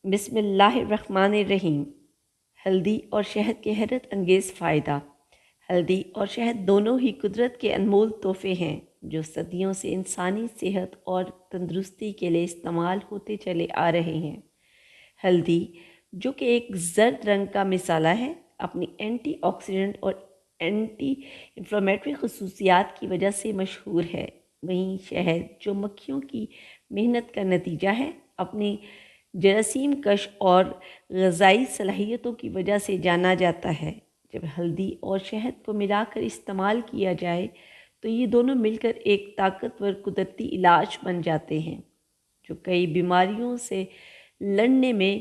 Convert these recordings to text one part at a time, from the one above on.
بسم اللہ الرحمن الرحیم۔ ہلدی اور شہد کے حیرت انگیز فائدہ۔ ہلدی اور شہد دونوں ہی قدرت کے انمول تحفے ہیں جو صدیوں سے انسانی صحت اور تندرستی کے لیے استعمال ہوتے چلے آ رہے ہیں۔ ہلدی، جو کہ ایک زرد رنگ کا مسالہ ہے، اپنی اینٹی آکسیڈنٹ اور اینٹی انفلیمیٹری خصوصیات کی وجہ سے مشہور ہے۔ وہیں شہد، جو مکھیوں کی محنت کا نتیجہ ہے، اپنی جراثیم کش اور غذائی صلاحیتوں کی وجہ سے جانا جاتا ہے۔ جب ہلدی اور شہد کو ملا کر استعمال کیا جائے تو یہ دونوں مل کر ایک طاقتور قدرتی علاج بن جاتے ہیں جو کئی بیماریوں سے لڑنے میں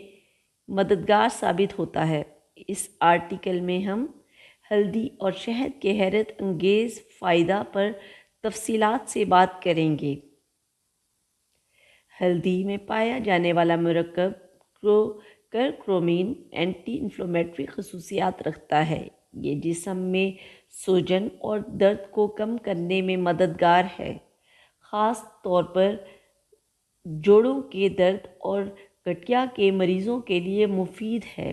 مددگار ثابت ہوتا ہے۔ اس آرٹیکل میں ہم ہلدی اور شہد کے حیرت انگیز فائدہ پر تفصیلات سے بات کریں گے۔ ہلدی میں پایا جانے والا مرکب کرکرومین اینٹی انفلیمیٹری خصوصیات رکھتا ہے۔ یہ جسم میں سوجن اور درد کو کم کرنے میں مددگار ہے، خاص طور پر جوڑوں کے درد اور گٹھیا کے مریضوں کے لیے مفید ہے۔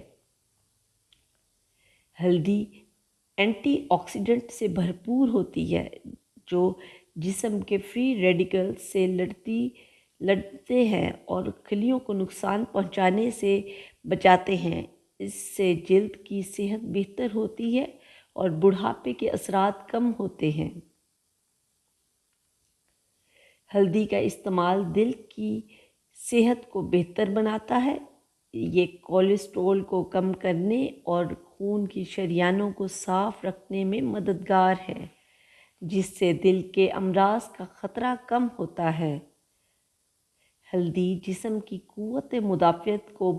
ہلدی اینٹی آکسیڈنٹ سے بھرپور ہوتی ہے جو جسم کے فری ریڈیکل سے لڑتے ہیں اور خلیوں کو نقصان پہنچانے سے بچاتے ہیں۔ اس سے جلد کی صحت بہتر ہوتی ہے اور بڑھاپے کے اثرات کم ہوتے ہیں۔ ہلدی کا استعمال دل کی صحت کو بہتر بناتا ہے۔ یہ کولیسٹرول کو کم کرنے اور خون کی شریانوں کو صاف رکھنے میں مددگار ہے، جس سے دل کے امراض کا خطرہ کم ہوتا ہے۔ ہلدی جسم کی قوت مدافعت کو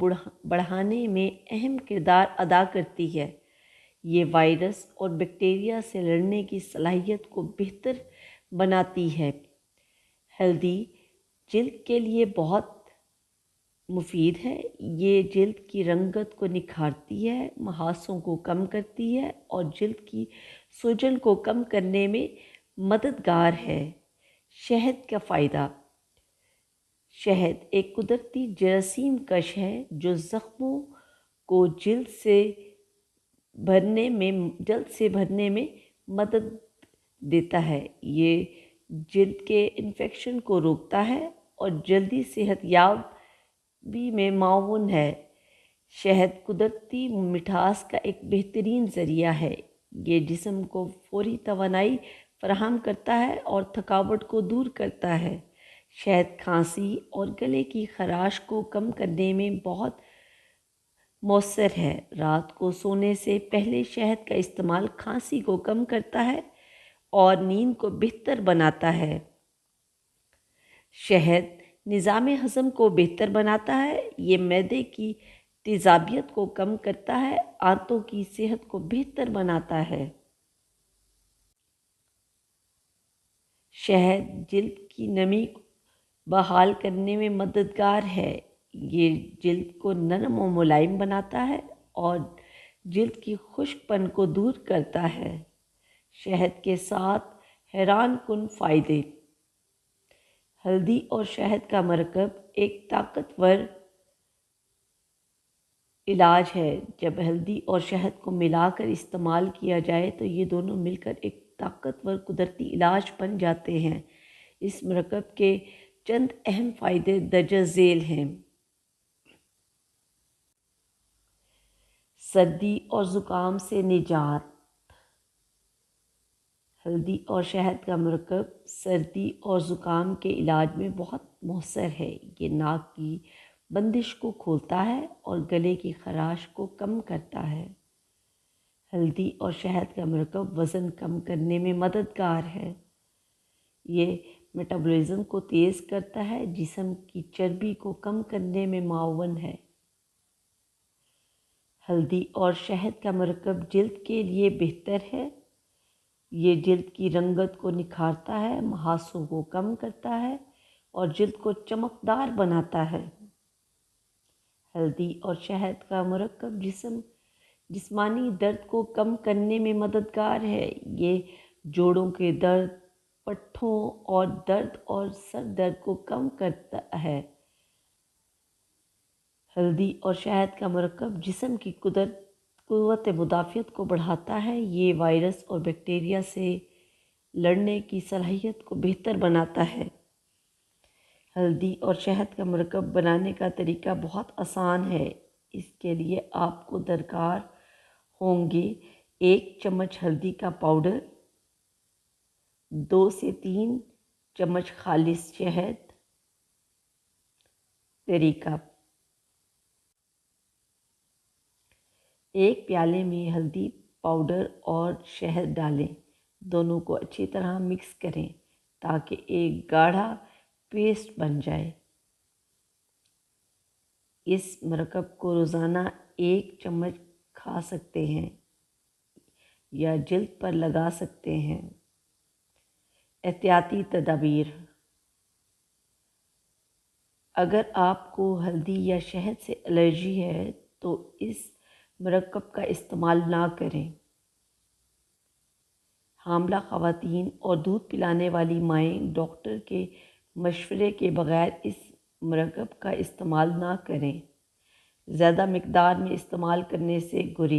بڑھانے میں اہم کردار ادا کرتی ہے۔ یہ وائرس اور بیکٹیریا سے لڑنے کی صلاحیت کو بہتر بناتی ہے۔ ہلدی جلد کے لیے بہت مفید ہے۔ یہ جلد کی رنگت کو نکھارتی ہے، محاسوں کو کم کرتی ہے اور جلد کی سوجن کو کم کرنے میں مددگار ہے۔ شہد کا فائدہ۔ شہد ایک قدرتی جراثیم کش ہے جو زخموں کو جلد سے بھرنے میں مدد دیتا ہے۔ یہ جلد کے انفیکشن کو روکتا ہے اور جلدی صحت یابی میں معاون ہے۔ شہد قدرتی مٹھاس کا ایک بہترین ذریعہ ہے۔ یہ جسم کو فوری توانائی فراہم کرتا ہے اور تھکاوٹ کو دور کرتا ہے۔ شہد کھانسی اور گلے کی خراش کو کم کرنے میں بہت مؤثر ہے۔ رات کو سونے سے پہلے شہد کا استعمال کھانسی کو کم کرتا ہے اور نیند کو بہتر بناتا ہے۔ شہد نظام ہضم کو بہتر بناتا ہے۔ یہ معدے کی تیزابیت کو کم کرتا ہے، آنتوں کی صحت کو بہتر بناتا ہے۔ شہد جلد کی نمی بحال کرنے میں مددگار ہے۔ یہ جلد کو نرم و ملائم بناتا ہے اور جلد کی خشک پن کو دور کرتا ہے۔ شہد کے 7 حیران کن فائدے۔ ہلدی اور شہد کا مرکب ایک طاقتور علاج ہے۔ جب ہلدی اور شہد کو ملا کر استعمال کیا جائے تو یہ دونوں مل کر ایک طاقتور قدرتی علاج بن جاتے ہیں۔ اس مرکب کے چند اہم فائدے درج ذیل ہیں۔ سردی اور زکام سے نجات۔ ہلدی اور شہد کا مرکب سردی اور زکام کے علاج میں بہت مؤثر ہے۔ یہ ناک کی بندش کو کھولتا ہے اور گلے کی خراش کو کم کرتا ہے۔ ہلدی اور شہد کا مرکب وزن کم کرنے میں مددگار ہے۔ یہ میٹابولزم کو تیز کرتا ہے، جسم کی چربی کو کم کرنے میں معاون ہے۔ ہلدی اور شہد کا مرکب جلد کے لیے بہتر ہے۔ یہ جلد کی رنگت کو نکھارتا ہے، محاسوں کو کم کرتا ہے اور جلد کو چمکدار بناتا ہے۔ ہلدی اور شہد کا مرکب جسمانی درد کو کم کرنے میں مددگار ہے۔ یہ جوڑوں کے درد، پٹھوں اور درد اور سر درد کو کم کرتا ہے۔ ہلدی اور شہد کا مرکب جسم کی قوت مدافعت کو بڑھاتا ہے۔ یہ وائرس اور بیکٹیریا سے لڑنے کی صلاحیت کو بہتر بناتا ہے۔ ہلدی اور شہد کا مرکب بنانے کا طریقہ بہت آسان ہے۔ اس کے لیے آپ کو درکار ہوں گے 1 چمچ ہلدی کا پاؤڈر، 2 سے 3 چمچ خالص شہد۔ طریقہ: 1 پیالے میں ہلدی پاؤڈر اور شہد ڈالیں، دونوں کو اچھی طرح مکس کریں تاکہ ایک گاڑھا پیسٹ بن جائے۔ اس مرکب کو روزانہ 1 چمچ کھا سکتے ہیں یا جلد پر لگا سکتے ہیں۔ احتیاطی تدابیر: اگر آپ کو ہلدی یا شہد سے الرجی ہے تو اس مرکب کا استعمال نہ کریں۔ حاملہ خواتین اور دودھ پلانے والی مائیں ڈاکٹر کے مشورے کے بغیر اس مرکب کا استعمال نہ کریں۔ زیادہ مقدار میں استعمال کرنے سے گریز